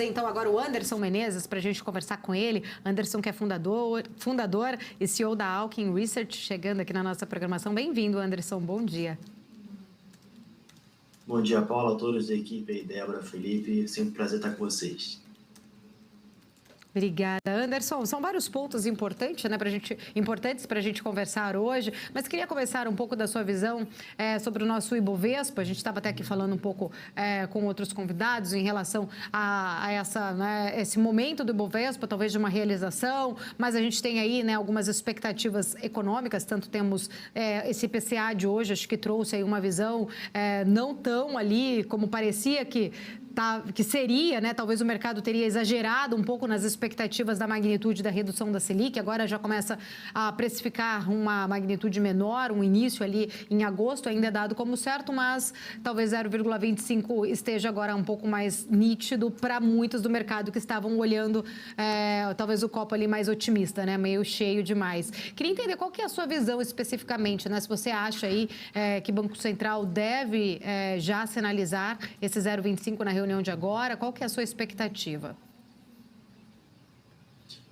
Então agora o Anderson Menezes para a gente conversar com ele. Anderson, que é fundador e CEO da Alkin Research, chegando aqui na nossa programação. Bem-vindo, Anderson, bom dia. Bom dia, Paula, a todos da equipe, Débora, Felipe, sempre um prazer estar com vocês. Obrigada, Anderson. São vários pontos importantes, né, importantes para a gente conversar hoje, mas queria começar um pouco da sua visão sobre o nosso Ibovespa. A gente estava até aqui falando um pouco com outros convidados em relação a esse momento do Ibovespa, talvez de uma realização, mas a gente tem aí, né, algumas expectativas econômicas, tanto temos esse IPCA de hoje, acho que trouxe aí uma visão não tão ali como parecia que seria, né? Talvez o mercado teria exagerado um pouco nas expectativas da magnitude da redução da Selic, agora já começa a precificar uma magnitude menor, um início ali em agosto, ainda é dado como certo, mas talvez 0,25 esteja agora um pouco mais nítido para muitos do mercado que estavam olhando talvez o copo ali mais otimista, né? Meio cheio demais. Queria entender qual que é a sua visão especificamente, né? Se você acha aí que o Banco Central deve já sinalizar esse 0,25 na reunião de agora, qual que é a sua expectativa?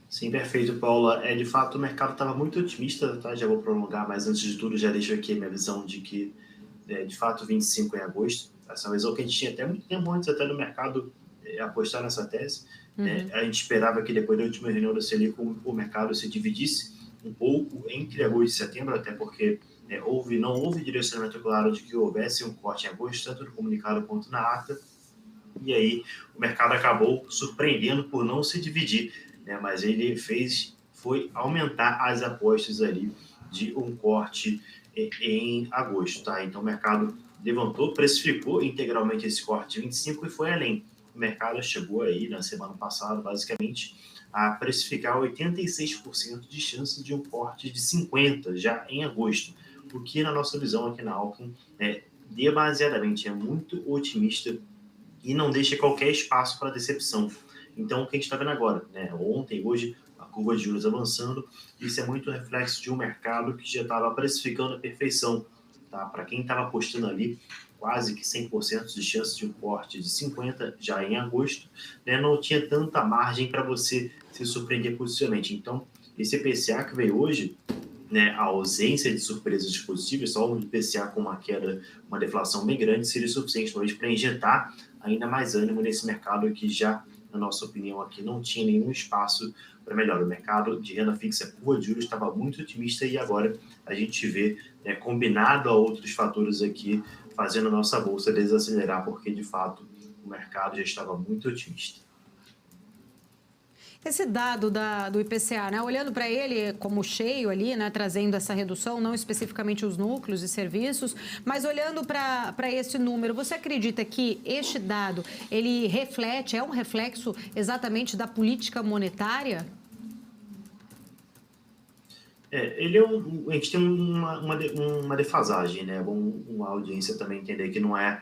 Sim, perfeito, Paula. De fato, o mercado estava muito otimista, tá? Já vou prolongar, mas antes de tudo, já deixo aqui a minha visão de que, de fato, 25 em agosto. Essa visão que a gente tinha até muito tempo antes até no mercado apostar nessa tese. Né? A gente esperava que depois da última reunião da Selic o mercado se dividisse um pouco entre agosto e setembro, até porque não houve direcionamento claro de que houvesse um corte em agosto, tanto no comunicado quanto na ata. E aí o mercado acabou surpreendendo por não se dividir, né? Mas ele foi aumentar as apostas ali de um corte em agosto, tá? Então o mercado levantou, precificou integralmente esse corte de 25 e foi além. O mercado chegou aí na semana passada, basicamente, a precificar 86% de chance de um corte de 50 já em agosto, o que na nossa visão aqui na Alkin demasiadamente é muito otimista e não deixa qualquer espaço para decepção. Então, o que a gente está vendo agora, né? Ontem, hoje, a curva de juros avançando, isso é muito reflexo de um mercado que já estava precificando a perfeição. Tá? Para quem estava apostando ali, quase que 100% de chance de um corte de 50 já em agosto, né? Não tinha tanta margem para você se surpreender positivamente. Então, esse IPCA que veio hoje, né, a ausência de surpresas positivas, só um IPCA com uma queda, uma deflação bem grande, seria suficiente talvez para injetar ainda mais ânimo nesse mercado que já, na nossa opinião aqui, não tinha nenhum espaço para melhor. O mercado de renda fixa, curva de juros, estava muito otimista e agora a gente vê, combinado a outros fatores aqui, fazendo a nossa bolsa desacelerar, porque de fato o mercado já estava muito otimista. Esse dado do IPCA, né, olhando para ele como cheio ali, né, trazendo essa redução, não especificamente os núcleos e serviços, mas olhando para esse número, você acredita que este dado, ele reflete, é um reflexo exatamente da política monetária? A gente tem uma defasagem, né? É bom uma audiência também entender que não é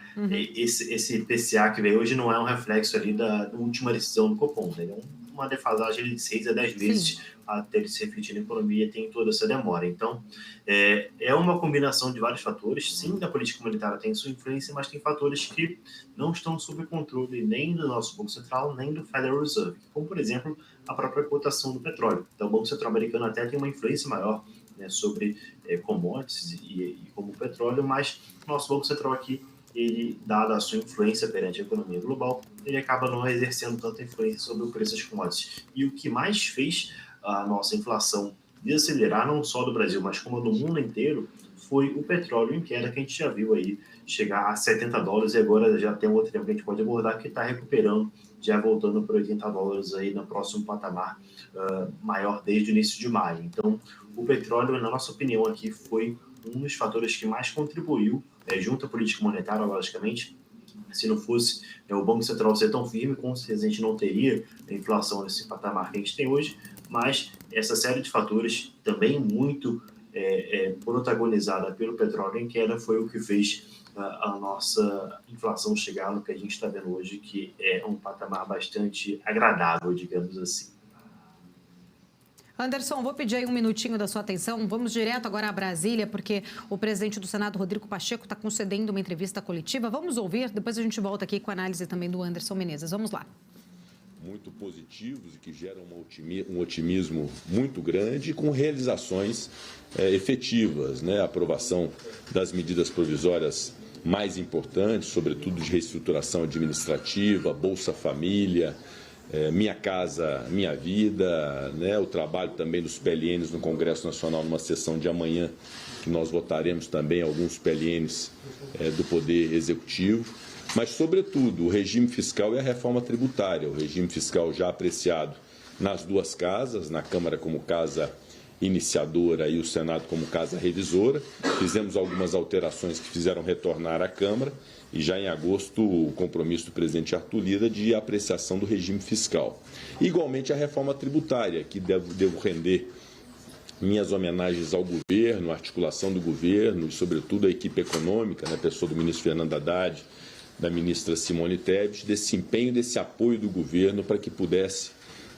esse IPCA que veio hoje não é um reflexo ali da última decisão do Copom, né? É uma defasagem de 6 a 10 meses até ele se refletir na economia, tem toda essa demora. Então, é uma combinação de vários fatores. Sim, a política monetária tem sua influência, mas tem fatores que não estão sob controle nem do nosso Banco Central, nem do Federal Reserve, como, por exemplo, a própria cotação do petróleo. Então, o Banco Central americano até tem uma influência maior, né, sobre commodities e como o petróleo, mas o nosso Banco Central aqui, ele, dada a sua influência perante a economia global, ele acaba não exercendo tanta influência sobre o preço das commodities. E o que mais fez a nossa inflação desacelerar, não só do Brasil, mas como do mundo inteiro, foi o petróleo em queda, que a gente já viu aí chegar a 70 dólares e agora já tem um outro tempo que a gente pode abordar que está recuperando, já voltando para 80 dólares aí no próximo patamar maior desde o início de maio. Então, o petróleo, na nossa opinião aqui, foi um dos fatores que mais contribuiu, junto à política monetária, logicamente. Se não fosse o Banco Central ser tão firme, com certeza a gente não teria a inflação nesse patamar que a gente tem hoje, mas essa série de fatores, também muito protagonizada pelo petróleo em queda, foi o que fez a nossa inflação chegar no que a gente está vendo hoje, que é um patamar bastante agradável, digamos assim. Anderson, vou pedir aí um minutinho da sua atenção. Vamos direto agora a Brasília, porque o presidente do Senado, Rodrigo Pacheco, está concedendo uma entrevista coletiva. Vamos ouvir, depois a gente volta aqui com a análise também do Anderson Menezes. Vamos lá. muito positivos e que geram um otimismo muito grande, com realizações efetivas, né? A aprovação das medidas provisórias mais importantes, sobretudo de reestruturação administrativa, Bolsa Família, Minha Casa Minha Vida, né? O trabalho também dos PLNs no Congresso Nacional, numa sessão de amanhã, que nós votaremos também alguns PLNs do Poder Executivo, mas, sobretudo, o regime fiscal e a reforma tributária, o regime fiscal já apreciado nas duas casas, na Câmara como casa iniciadora e o Senado como casa revisora. Fizemos algumas alterações que fizeram retornar à Câmara e já em agosto o compromisso do presidente Arthur Lira de apreciação do regime fiscal. Igualmente a reforma tributária, que devo render minhas homenagens ao governo, à articulação do governo e, sobretudo, à equipe econômica, na pessoa do ministro Fernando Haddad, da ministra Simone Tebet, desse empenho, desse apoio do governo para que pudesse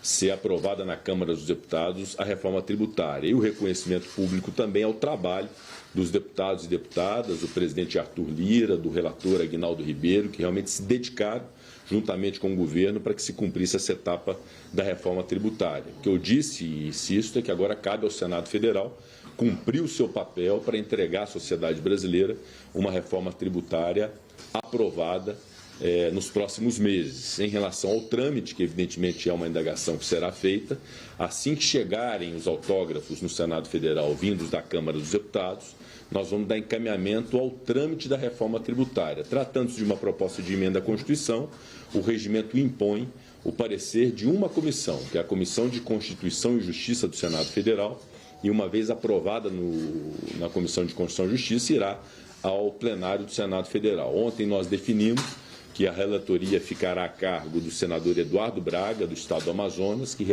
ser aprovada na Câmara dos Deputados a reforma tributária. E o reconhecimento público também ao trabalho dos deputados e deputadas, do presidente Arthur Lira, do relator Aguinaldo Ribeiro, que realmente se dedicaram, juntamente com o governo, para que se cumprisse essa etapa da reforma tributária. O que eu disse e insisto é que agora cabe ao Senado Federal cumprir o seu papel para entregar à sociedade brasileira uma reforma tributária aprovada nos próximos meses. Em relação ao trâmite, que evidentemente é uma indagação que será feita, assim que chegarem os autógrafos no Senado Federal vindos da Câmara dos Deputados, nós vamos dar encaminhamento ao trâmite da reforma tributária. Tratando-se de uma proposta de emenda à Constituição, o regimento impõe o parecer de uma comissão, que é a Comissão de Constituição e Justiça do Senado Federal, e uma vez aprovada na Comissão de Constituição e Justiça, irá ao plenário do Senado Federal. Ontem nós definimos que a relatoria ficará a cargo do senador Eduardo Braga, do Estado do Amazonas, que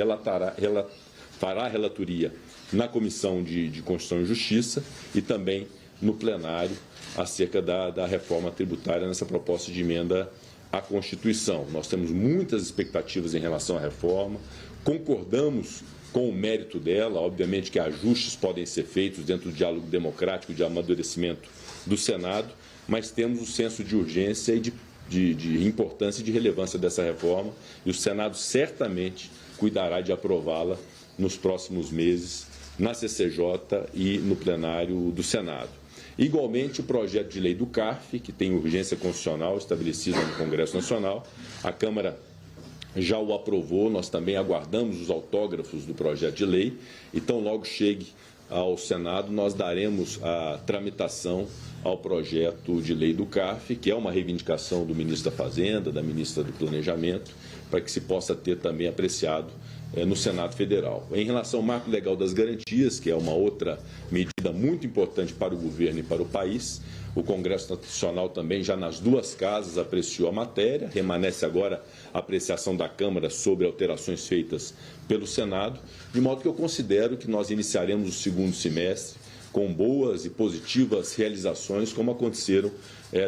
fará a relatoria na Comissão de Constituição e Justiça e também no plenário acerca da reforma tributária nessa proposta de emenda à Constituição. Nós temos muitas expectativas em relação à reforma, concordamos com o mérito dela, obviamente que ajustes podem ser feitos dentro do diálogo democrático de amadurecimento do Senado, mas temos o senso de urgência e de importância e de relevância dessa reforma, e o Senado certamente cuidará de aprová-la nos próximos meses, na CCJ e no plenário do Senado. Igualmente, o projeto de lei do CARF, que tem urgência constitucional estabelecida no Congresso Nacional, a Câmara já o aprovou, nós também aguardamos os autógrafos do projeto de lei, e tão logo chegue ao Senado, nós daremos a tramitação ao projeto de lei do CARF, que é uma reivindicação do ministro da Fazenda, da ministra do Planejamento, para que se possa ter também apreciado no Senado Federal. Em relação ao marco legal das garantias, que é uma outra medida muito importante para o governo e para o país, o Congresso Nacional também já nas duas casas apreciou a matéria, remanesce agora a apreciação da Câmara sobre alterações feitas pelo Senado, de modo que eu considero que nós iniciaremos o segundo semestre com boas e positivas realizações, como aconteceram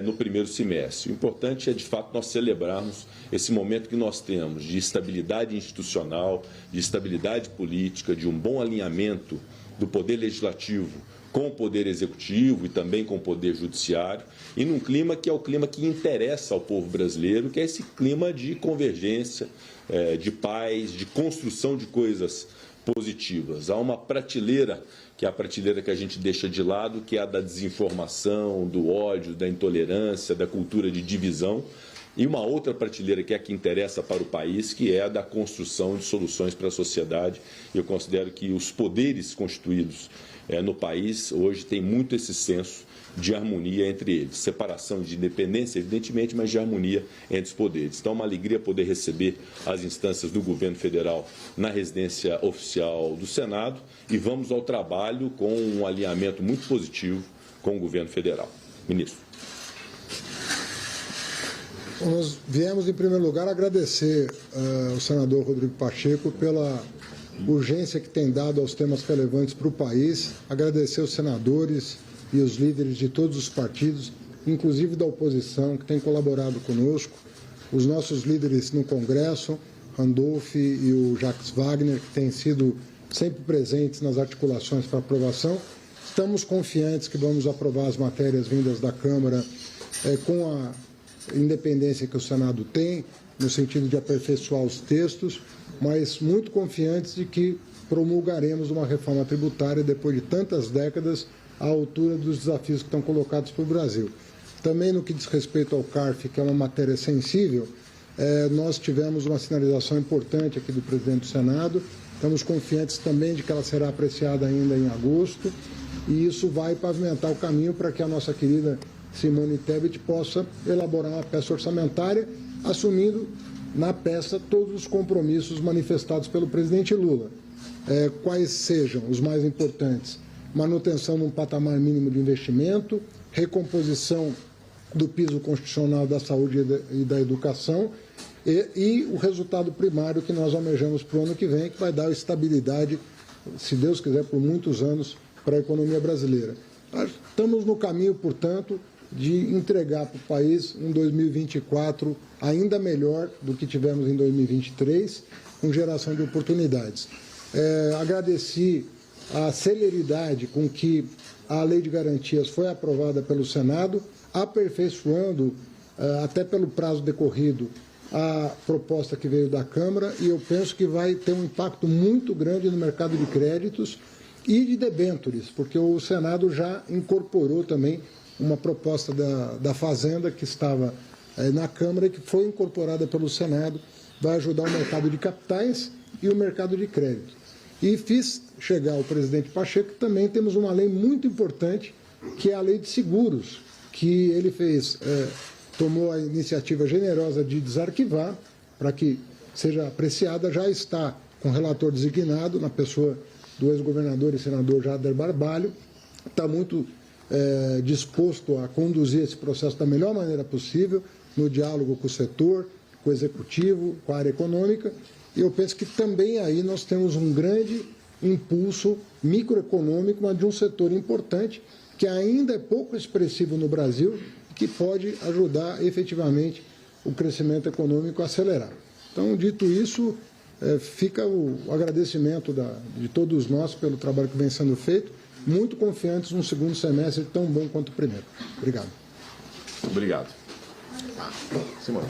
no primeiro semestre. O importante é, de fato, nós celebrarmos esse momento que nós temos de estabilidade institucional, de estabilidade política, de um bom alinhamento do Poder Legislativo com o Poder Executivo e também com o Poder Judiciário, e num clima que é o clima que interessa ao povo brasileiro, que é esse clima de convergência, de paz, de construção de coisas positivas. Há uma prateleira, que é a prateleira que a gente deixa de lado, que é a da desinformação, do ódio, da intolerância, da cultura de divisão, e uma outra prateleira que é a que interessa para o país, que é a da construção de soluções para a sociedade. Eu considero que os poderes constituídos no país hoje têm muito esse senso de harmonia entre eles. Separação de independência, evidentemente, mas de harmonia entre os poderes. Então, é uma alegria poder receber as instâncias do governo federal na residência oficial do Senado, e vamos ao trabalho com um alinhamento muito positivo com o governo federal. Ministro. Nós viemos, em primeiro lugar, agradecer ao senador Rodrigo Pacheco pela urgência que tem dado aos temas relevantes para o país, agradecer aos senadores e os líderes de todos os partidos, inclusive da oposição, que têm colaborado conosco, os nossos líderes no Congresso, Randolph e o Jacques Wagner, que têm sido sempre presentes nas articulações para aprovação. Estamos confiantes que vamos aprovar as matérias vindas da Câmara com a independência que o Senado tem, no sentido de aperfeiçoar os textos, mas muito confiantes de que promulgaremos uma reforma tributária depois de tantas décadas à altura dos desafios que estão colocados para o Brasil. Também no que diz respeito ao CARF, que é uma matéria sensível, nós tivemos uma sinalização importante aqui do presidente do Senado, estamos confiantes também de que ela será apreciada ainda em agosto, e isso vai pavimentar o caminho para que a nossa querida Simone Tebet possa elaborar uma peça orçamentária, assumindo na peça todos os compromissos manifestados pelo presidente Lula. Quais sejam os mais importantes? Manutenção de um patamar mínimo de investimento, recomposição do piso constitucional da saúde e da educação e o resultado primário que nós almejamos para o ano que vem, que vai dar estabilidade, se Deus quiser, por muitos anos para a economia brasileira. Nós estamos no caminho, portanto, de entregar para o país um 2024 ainda melhor do que tivemos em 2023, com geração de oportunidades. Agradeci a celeridade com que a Lei de Garantias foi aprovada pelo Senado, aperfeiçoando, até pelo prazo decorrido, a proposta que veio da Câmara, e eu penso que vai ter um impacto muito grande no mercado de créditos e de debêntures, porque o Senado já incorporou também uma proposta da Fazenda que estava na Câmara e que foi incorporada pelo Senado, vai ajudar o mercado de capitais e o mercado de crédito. E fiz chegar ao presidente Pacheco que também temos uma lei muito importante, que é a Lei de Seguros, que ele tomou a iniciativa generosa de desarquivar para que seja apreciada, já está com o relator designado, na pessoa do ex-governador e senador Jader Barbalho, está muito disposto a conduzir esse processo da melhor maneira possível, no diálogo com o setor, com o executivo, com a área econômica, e eu penso que também aí nós temos um grande impulso microeconômico, mas de um setor importante, que ainda é pouco expressivo no Brasil, que pode ajudar efetivamente o crescimento econômico a acelerar. Então, dito isso, fica o agradecimento de todos nós pelo trabalho que vem sendo feito, muito confiantes num segundo semestre tão bom quanto o primeiro. Obrigado. Obrigado. Simone.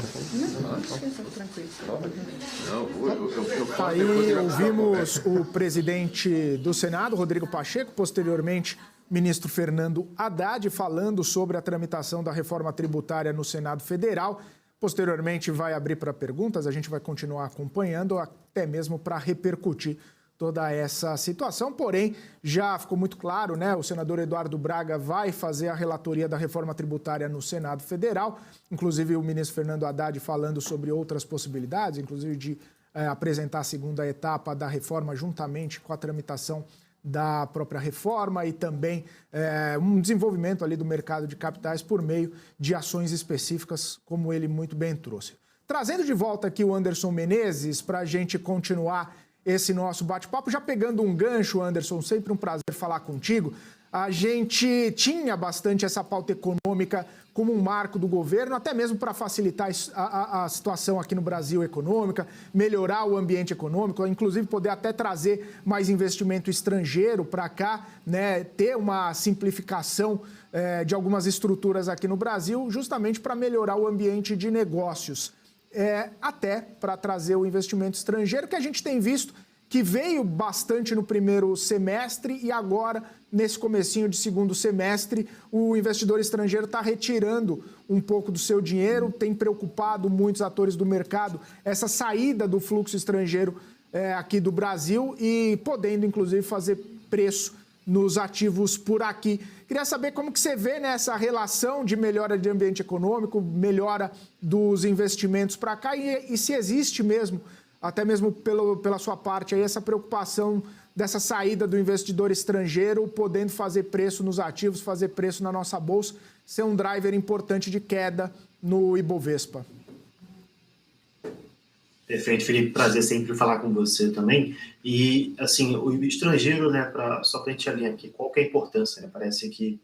Aí ouvimos o presidente do Senado, Rodrigo Pacheco, posteriormente ministro Fernando Haddad, falando sobre a tramitação da reforma tributária no Senado Federal. Posteriormente vai abrir para perguntas, a gente vai continuar acompanhando, até mesmo para repercutir toda essa situação, porém, já ficou muito claro, né? O senador Eduardo Braga vai fazer a relatoria da reforma tributária no Senado Federal, inclusive o ministro Fernando Haddad falando sobre outras possibilidades, inclusive de apresentar a segunda etapa da reforma juntamente com a tramitação da própria reforma e também um desenvolvimento ali do mercado de capitais por meio de ações específicas, como ele muito bem trouxe. Trazendo de volta aqui o Anderson Menezes para a gente continuar esse nosso bate-papo, já pegando um gancho, Anderson, sempre um prazer falar contigo. A gente tinha bastante essa pauta econômica como um marco do governo, até mesmo para facilitar a situação aqui no Brasil econômica, melhorar o ambiente econômico, inclusive poder até trazer mais investimento estrangeiro para cá, né, ter uma simplificação de algumas estruturas aqui no Brasil, justamente para melhorar o ambiente de negócios. Até para trazer o investimento estrangeiro, que a gente tem visto que veio bastante no primeiro semestre e agora, nesse comecinho de segundo semestre, o investidor estrangeiro está retirando um pouco do seu dinheiro, tem preocupado muitos atores do mercado essa saída do fluxo estrangeiro aqui do Brasil e podendo, inclusive, fazer preço nos ativos por aqui. Queria saber como que você vê nessa relação de melhora de ambiente econômico, melhora dos investimentos para cá e se existe mesmo, até mesmo pela sua parte, aí, essa preocupação dessa saída do investidor estrangeiro podendo fazer preço nos ativos, fazer preço na nossa bolsa, ser um driver importante de queda no Ibovespa. Perfeito, Felipe. Prazer sempre falar com você também. E, assim, o estrangeiro, né, só para a gente alinhar aqui, qual que é a importância? Né? Parece que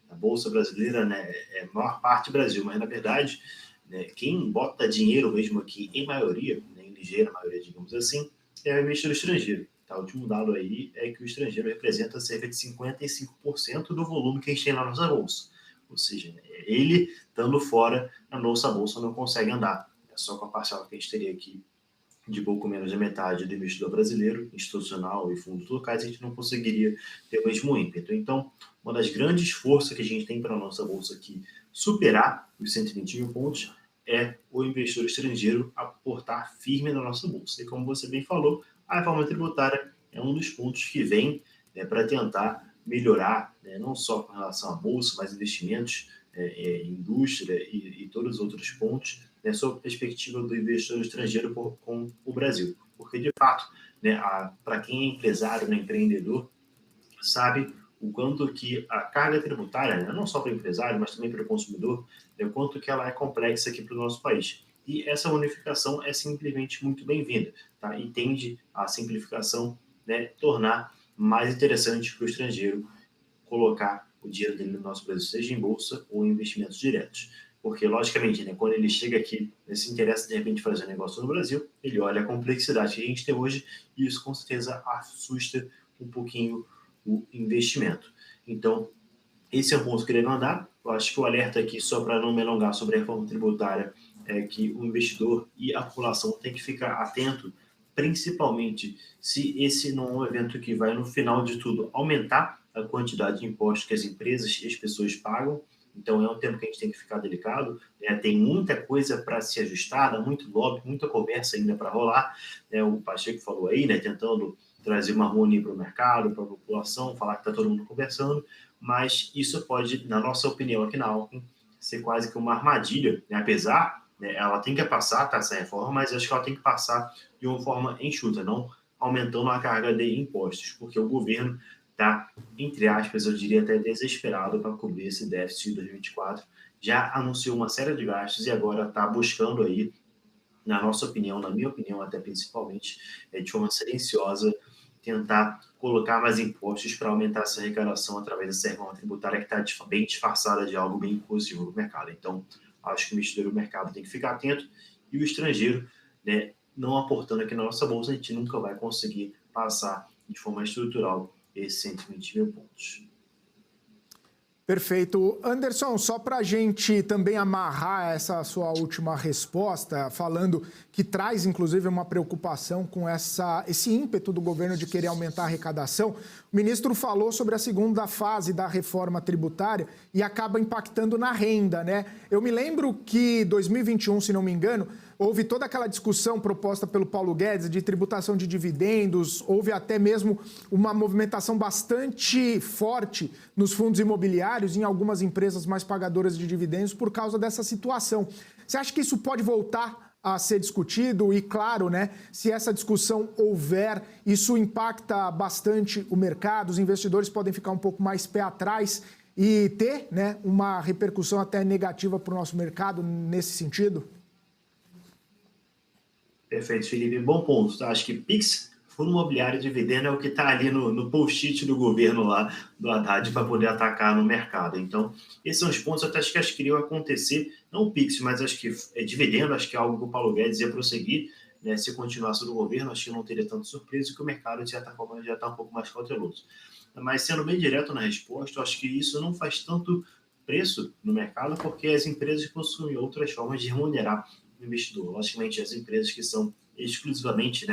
a Bolsa Brasileira, né, é a maior parte Brasil, mas, na verdade, né, quem bota dinheiro mesmo aqui, em maioria, né, em ligeira maioria, digamos assim, é o investidor estrangeiro. Tá? O último dado aí é que o estrangeiro representa cerca de 55% do volume que a gente tem na nossa Bolsa. Ou seja, ele, estando fora, a nossa Bolsa não consegue andar. só com a parcela que a gente teria aqui de pouco menos da metade do investidor brasileiro, institucional e fundos locais, a gente não conseguiria ter o mesmo ímpeto. Então, uma das grandes forças que a gente tem para a nossa bolsa aqui superar os 120 mil pontos é o investidor estrangeiro aportar firme na nossa bolsa. E como você bem falou, a reforma tributária é um dos pontos que vem para tentar melhorar, não só com relação à bolsa, mas investimentos, indústria e todos os outros pontos, sob a perspectiva do investidor estrangeiro com o Brasil. Porque, de fato, para quem é empresário, empreendedor, sabe o quanto que a carga tributária, não só para o empresário, mas também para o consumidor, o quanto que ela é complexa aqui para o nosso país. E essa unificação é simplesmente muito bem-vinda, tá? E tende a simplificação tornar mais interessante para o estrangeiro colocar o dinheiro dele no nosso Brasil, seja em bolsa ou em investimentos diretos. Porque, logicamente, quando ele chega aqui, se interessa de repente fazer um negócio no Brasil, ele olha a complexidade que a gente tem hoje e isso com certeza assusta um pouquinho o investimento. Então, esse é um ponto que eu queria mandar. Eu acho que o alerta aqui, só para não me alongar sobre a reforma tributária, é que o investidor e a população tem que ficar atento, principalmente se esse não é um evento que vai, no final de tudo, aumentar a quantidade de impostos que as empresas e as pessoas pagam. Então, é um tempo que a gente tem que ficar delicado. Tem muita coisa para se ajustar, muito lobby, muita conversa ainda para rolar. O Pacheco falou aí, tentando trazer uma harmonia para o mercado, para a população, falar que está todo mundo conversando, mas isso pode, na nossa opinião aqui na Alckmin, ser quase que uma armadilha, apesar, ela tem que passar, essa reforma, mas acho que ela tem que passar de uma forma enxuta, não aumentando a carga de impostos, porque o governo está, entre aspas, eu diria até desesperado para cobrir esse déficit de 2024, já anunciou uma série de gastos e agora está buscando aí, na nossa opinião, na minha opinião até principalmente, de forma silenciosa, tentar colocar mais impostos para aumentar essa arrecadação através dessa reforma tributária que está bem disfarçada de algo bem positivo no mercado. Então, acho que o investidor do mercado tem que ficar atento e o estrangeiro, não aportando aqui na nossa bolsa, a gente nunca vai conseguir passar de forma estrutural esses 120 mil pontos. Perfeito. Anderson, só para a gente também amarrar essa sua última resposta, falando que traz, inclusive, uma preocupação com esse ímpeto do governo de querer aumentar a arrecadação, o ministro falou sobre a segunda fase da reforma tributária e acaba impactando na renda, Eu me lembro que em 2021, se não me engano, houve toda aquela discussão proposta pelo Paulo Guedes de tributação de dividendos, houve até mesmo uma movimentação bastante forte nos fundos imobiliários, em algumas empresas mais pagadoras de dividendos, por causa dessa situação. Você acha que isso pode voltar a ser discutido? E, claro, se essa discussão houver, isso impacta bastante o mercado, os investidores podem ficar um pouco mais pé atrás e ter uma repercussão até negativa para o nosso mercado nesse sentido? Perfeito, Felipe. Bom ponto. Tá? Acho que PIX, fundo imobiliário e dividendo, é o que está ali no post-it do governo lá, do Haddad, para poder atacar no mercado. Então, esses são os pontos até acho que iriam acontecer, não o PIX, mas acho que dividendo, acho que é algo que o Paulo Guedes ia prosseguir, se continuasse no governo, acho que não teria tanta surpresa, que o mercado, de certa forma, já está um pouco mais cauteloso. Mas, sendo bem direto na resposta, acho que isso não faz tanto preço no mercado, porque as empresas possuem outras formas de remunerar o investidor. Logicamente, as empresas que são exclusivamente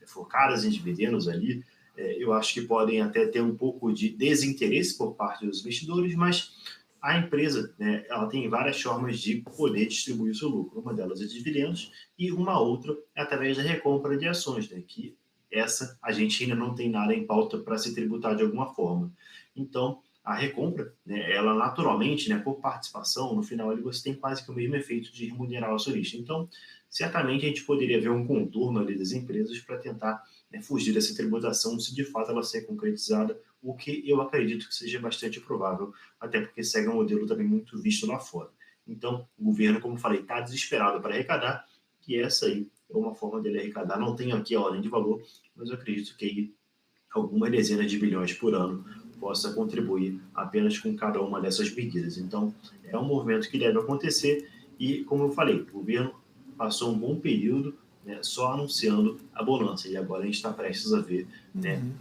focadas em dividendos ali, eu acho que podem até ter um pouco de desinteresse por parte dos investidores, mas a empresa, ela tem várias formas de poder distribuir o seu lucro. Uma delas é dividendos e uma outra é através da recompra de ações, que essa a gente ainda não tem nada em pauta para se tributar de alguma forma. Então, a recompra, ela naturalmente, por participação, no final você tem quase que o mesmo efeito de remunerar o acionista. Então, certamente a gente poderia ver um contorno ali das empresas para tentar fugir dessa tributação, se de fato ela ser concretizada, o que eu acredito que seja bastante provável, até porque segue um modelo também muito visto lá fora. Então, o governo, como falei, está desesperado para arrecadar, e essa aí é uma forma dele arrecadar. Não tenho aqui a ordem de valor, mas eu acredito que aí algumas dezenas de bilhões por ano possa contribuir apenas com cada uma dessas medidas. Então, é um movimento que deve acontecer e, como eu falei, o governo passou um bom período só anunciando a bonança e agora a gente está prestes a ver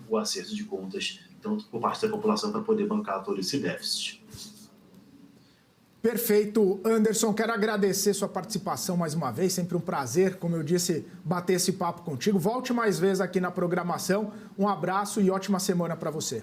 o acerto de contas, tanto por parte da população, para poder bancar todo esse déficit. Perfeito, Anderson. Quero agradecer sua participação mais uma vez. Sempre um prazer, como eu disse, bater esse papo contigo. Volte mais vezes aqui na programação. Um abraço e ótima semana para você.